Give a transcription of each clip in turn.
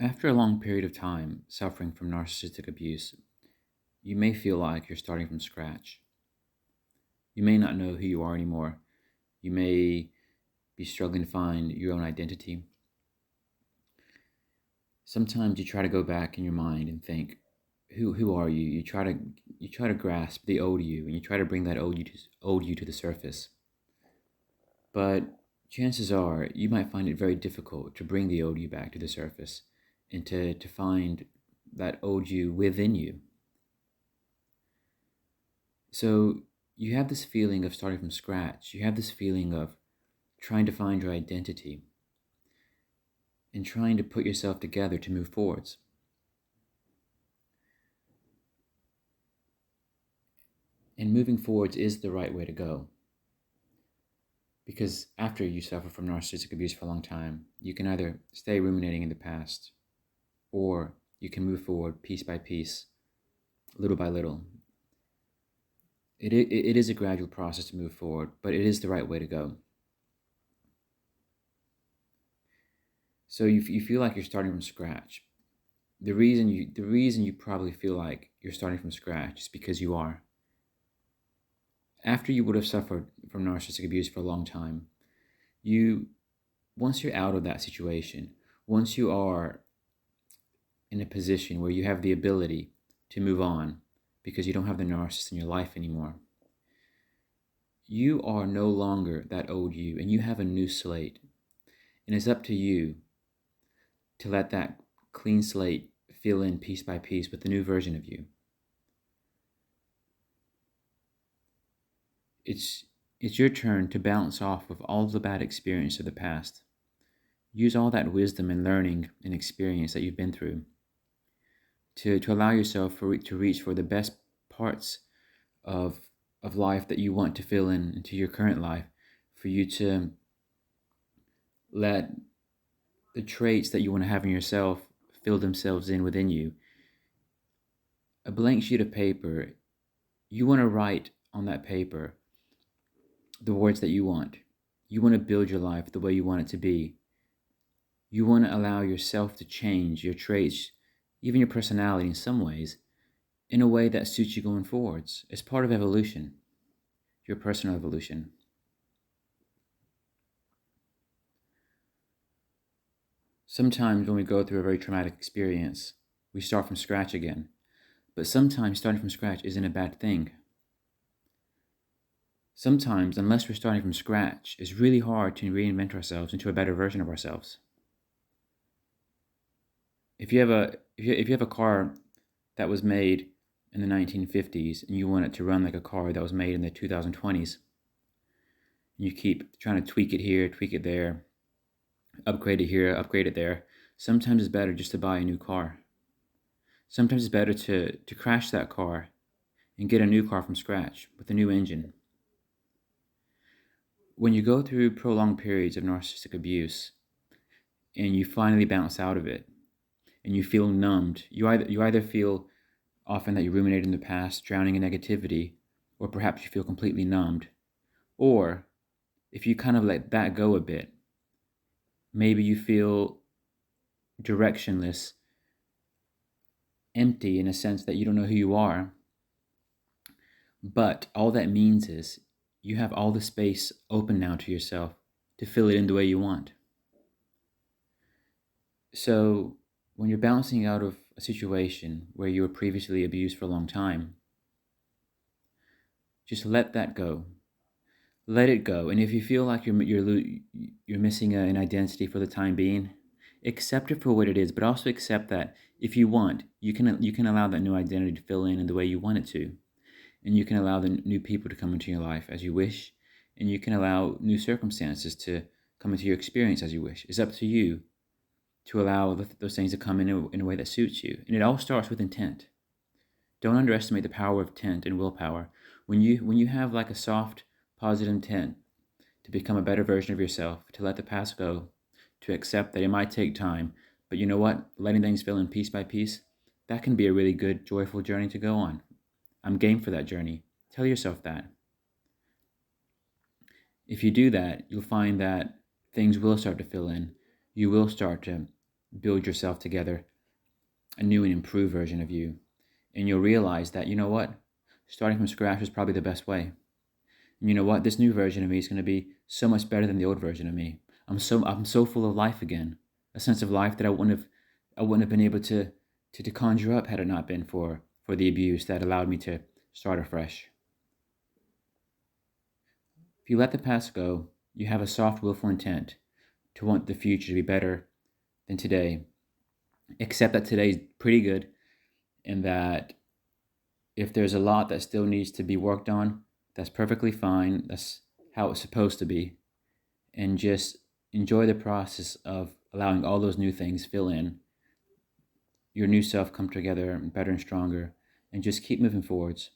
After a long period of time suffering from narcissistic abuse, you may feel like you're starting from scratch. You may not know who you are anymore. You may be struggling to find your own identity. Sometimes you try to go back in your mind and think, who are you? You try to grasp the old you, and you try to bring that old you to the surface. But chances are you might find it very difficult to bring the old you back to the surface and to find that old you within you. So you have this feeling of starting from scratch. You have this feeling of trying to find your identity and trying to put yourself together to move forwards. And moving forwards is the right way to go. Because after you suffer from narcissistic abuse for a long time, you can either stay ruminating in the past, or you can move forward piece by piece, little by little. It is a gradual process to move forward, but it is the right way to go. So you feel like you're starting from scratch. The reason you probably feel like you're starting from scratch is because you are. After you would have suffered from narcissistic abuse for a long time, once you're out of that situation, once you are in a position where you have the ability to move on because you don't have the narcissist in your life anymore, you are no longer that old you, and you have a new slate. And it's up to you to let that clean slate fill in piece by piece with the new version of you. It's your turn to bounce off of all the bad experience of the past. Use all that wisdom and learning and experience that you've been through to allow yourself to reach for the best parts of life that you want to fill in into your current life, for you to let the traits that you want to have in yourself fill themselves in within you. A blank sheet of paper, you want to write on that paper the words that you want. You want to build your life the way you want it to be. You want to allow yourself to change your traits, even your personality in some ways, in a way that suits you going forwards. It's part of evolution, your personal evolution. Sometimes when we go through a very traumatic experience, we start from scratch again. But sometimes starting from scratch isn't a bad thing. Sometimes, unless we're starting from scratch, it's really hard to reinvent ourselves into a better version of ourselves. If you have a car that was made in the 1950s and you want it to run like a car that was made in the 2020s, and you keep trying to tweak it here, tweak it there, upgrade it here, upgrade it there, sometimes it's better just to buy a new car. Sometimes it's better to crash that car and get a new car from scratch with a new engine. When you go through prolonged periods of narcissistic abuse and you finally bounce out of it and you feel numbed, you either feel often that you ruminate in the past, drowning in negativity, or perhaps you feel completely numbed. Or if you kind of let that go a bit, maybe you feel directionless, empty in a sense that you don't know who you are. But all that means is you have all the space open now to yourself to fill it in the way you want. So when you're bouncing out of a situation where you were previously abused for a long time, just let that go. Let it go. And if you feel like you're missing an identity for the time being, accept it for what it is, but also accept that if you want, you can allow that new identity to fill in the way you want it to. And you can allow the new people to come into your life as you wish, and you can allow new circumstances to come into your experience as you wish. It's up to you to allow those things to come in a way that suits you. And it all starts with intent. Don't underestimate the power of intent and willpower. When you have like a soft, positive intent to become a better version of yourself, to let the past go, to accept that it might take time, but you know what? Letting things fill in piece by piece, that can be a really good, joyful journey to go on. I'm game for that journey. Tell yourself that. If you do that, you'll find that things will start to fill in. You will start to build yourself together a new and improved version of you. And you'll realize that, you know what? Starting from scratch is probably the best way. And you know what? This new version of me is going to be so much better than the old version of me. I'm so full of life again. A sense of life that I wouldn't have been able to conjure up had it not been for the abuse that allowed me to start afresh. If you let the past go, you have a soft, willful intent to want the future to be better than today. Accept that today's pretty good, and that if there's a lot that still needs to be worked on, that's perfectly fine. That's how it's supposed to be. And just enjoy the process of allowing all those new things fill in, your new self come together better and stronger, and just keep moving forwards.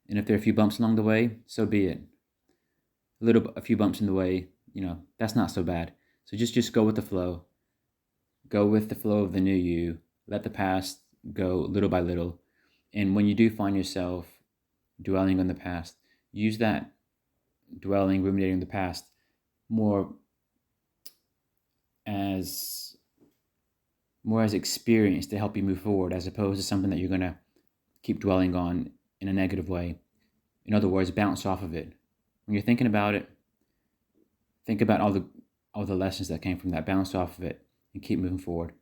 And if there are a few bumps along the way, so be it. A few bumps in the way, that's not so bad. So just go with the flow. Go with the flow of the new you. Let the past go little by little. And when you do find yourself dwelling on the past, use that dwelling, ruminating the past more as experience to help you move forward, as opposed to something that you're gonna keep dwelling on in a negative way. In other words, bounce off of it. When you're thinking about it, think about all the lessons that came from that. Bounce off of it and keep moving forward.